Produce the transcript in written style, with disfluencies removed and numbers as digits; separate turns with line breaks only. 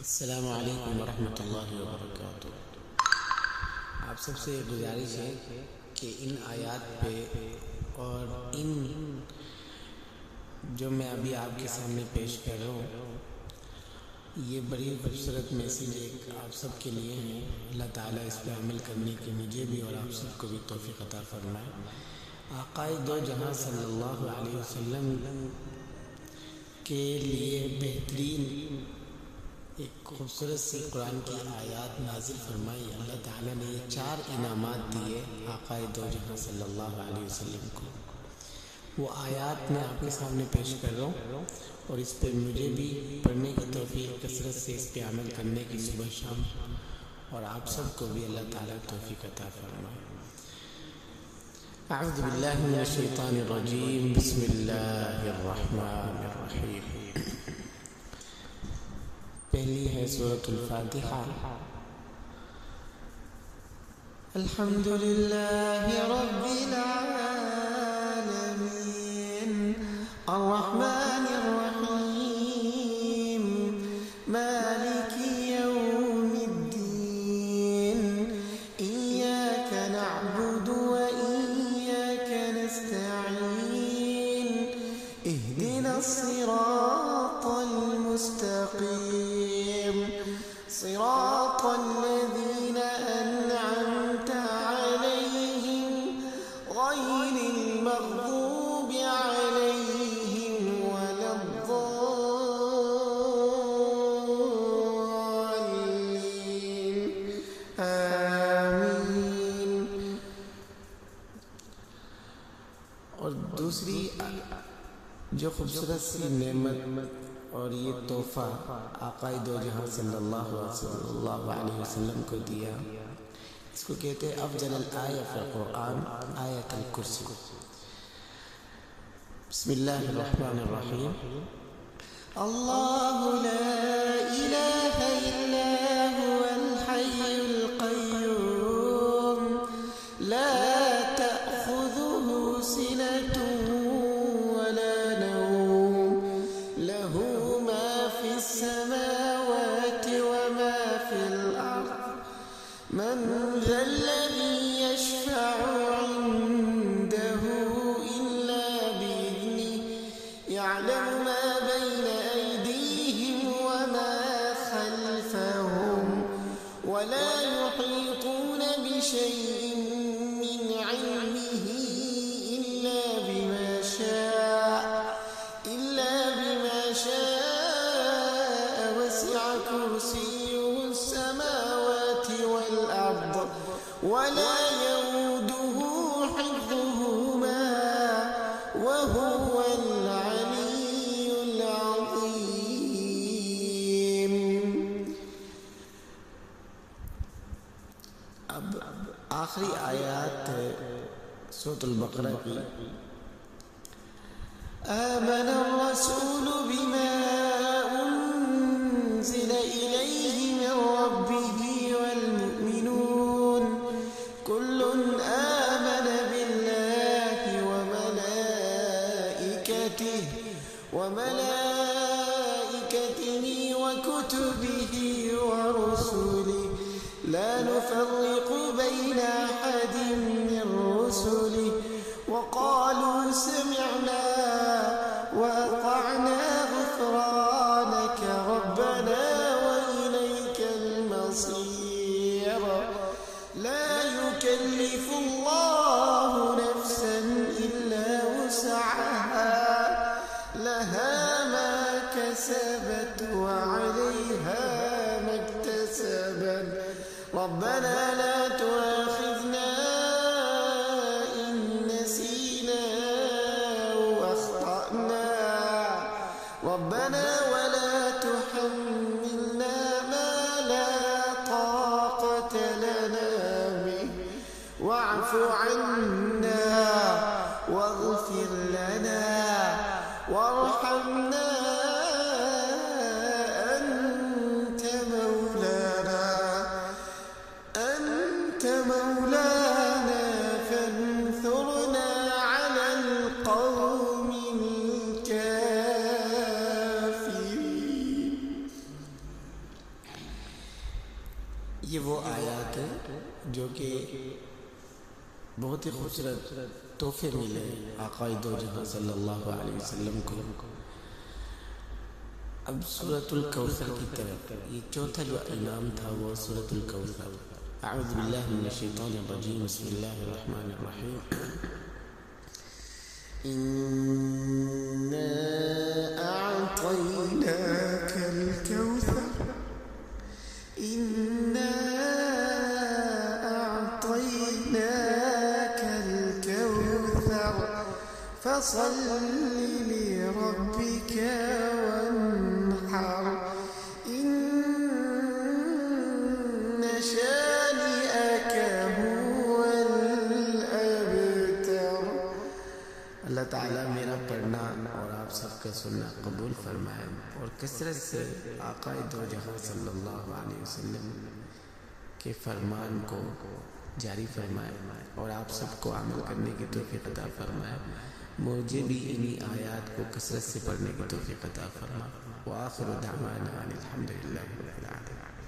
अस्सलामु अलैकुम वरहमतुल्लाहि वबरकातुह। आप सबसे गुजारिश है कि इन आयात पे और इन जो मैं अभी आपके सामने पेश कर रहा हूँ, ये बड़ी खूबसूरत मैसेज एक आप सब के लिए है। अल्लाह ताला इस पर अमल करने की मुझे भी और आप सबको भी तौफीक अता फरमाए। आक़ाए दो जहां सल्लल्लाहु अलैहि वसल्लम के लिए बेहतरीन एक खूबसूरत सी कुरान की आयत नाजिल फरमाई। अल्लाह ताला ने ये 4 इनामात दिए आक़ाए दो जहां सल्लल्लाहु अलैहि वसल्लम को। वो आयत मैं आपके सामने पेश कर रहा हूँ और इस पर मुझे भी पढ़ने की तौफीक, कसरत से इस पर अमल करने की सुबह शाम, और आप सबको भी अल्लाह ताला तौफीक अता फरमाए। अऊज़ु बिल्लाहि मिनश शैतानिर रजीम, बिस्मिल्लाहिर रहमानिर रहीम। पहली है सूरतुल फातिहा। अल्हम्दुलिल्लाहि रब्बिल आलमीन, अर्रहमानिर रहीम, मालिकी यौमिद्दीन, इय्याका नअबुदु व इय्याका नस्तईन, इहदिनस सिरातल मुस्तक़ीम, सिरातल लज़ीना अनअमता अलैहिम, गैरिल मग़ज़ूबि अलैहिम वलद्दॉल्लीन, आमीन। और दूसरी जो खूबसूरत सी नेमत और ये तोहफ़ा आक़ाए दो जहां सल्लल्लाहु अलैहि वसल्लम को दिया, इसको कहते हैं अफ़ज़ल आया फ़िल क़ुरआन, आयतुल कुर्सी। बिस्मिल्लाहिर रहमानिर रहीम। अल्लाहु ला इलाहा इल्ला हुवल हय्युल क़य्यूम, ला तअख़ुज़ुहु सिनतुन वला नौम, लहू मा फ़िस समावाति व मा फ़िल अर्ज़, मन ज़ल्लज़ी यशफ़अु इंदहु इल्ला बिइज़निहि, यअलमु मा बैन अयदीहिम व मा ख़ल्फ़हुम, व ला युहीतून बिशैइन मिन इल्मिही इल्ला बिमा शाअ, वसिअ कुर्सियुहु السماوات والأرض ولا يؤوده حفظهما وهو العلي العظيم। अब आखिरी आयत है सूरतुल बकरा की। आमन अर्रसूलु बिमा उन्ज़िल इलैहि मिन रब्बिही वल मुअ्मिनून, कुल्लुन आमन बिल्लाहि व मलाइकतिही व कुतुबिही व रुसुलिही, ला नुफ़र्रिक़ु बैन अहदिन मिन रुसुलिही, व क़ालू समिअना व अतअना ग़ुफ़रानक रब्बना व इलैकल मसीर। ला युकल्लिफ़ुल्लाहु नफ़्सन इल्ला वुसअहा, लहा मा कसबत व अलैहा मा इक्तसबत, रब्बना ला तुआख़िज़ना इन नसीना अव अख़्तअना, रब्बना व ला तुहम्मिलना मा ला ताक़त लना बिहि, वअफ़ु अन्ना वग़्फ़िर लना वارحمنا أنت مولانا فانصرنا على القوم الكافرين। जो कि बहुत ही खूबसूरत तोहफे मिले आक़ाए दो जहां सल्लल्लाहु अलैहि वसल्लम को। अब सूरतुल कौसर की तरफ, ये चौथा जो इनाम था वो सूरतुल कौसर। अऊज़ु बिल्लाहि मिनश शैतानिर रजीम, बिस्मिल्लाहिर रहमानिर रहीम। इन्ना अअतैनाकल कौसर, इन्ना अअतैनाकल कौसर फसल्लि लिरब्बिका वन्हर, इन्न शानिअक हुवल अबतर। अल्लाह ताला मेरा पढ़ना और आप सबका सुनना कबूल फरमाए और कसरत से आक़ाए दो जहां सल्लल्लाहु अलैहि वसल्लम के फरमान को जारी फरमाए और आप सबको अमल करने की तौफीक अता फरमाए। मुझे भी इन्हीं आयात को कसरत से पढ़ने की तौफीक अता फरमा। व आखिरु दावाना अनिल हम्दुलिल्लाहि रब्बिल आलमीन।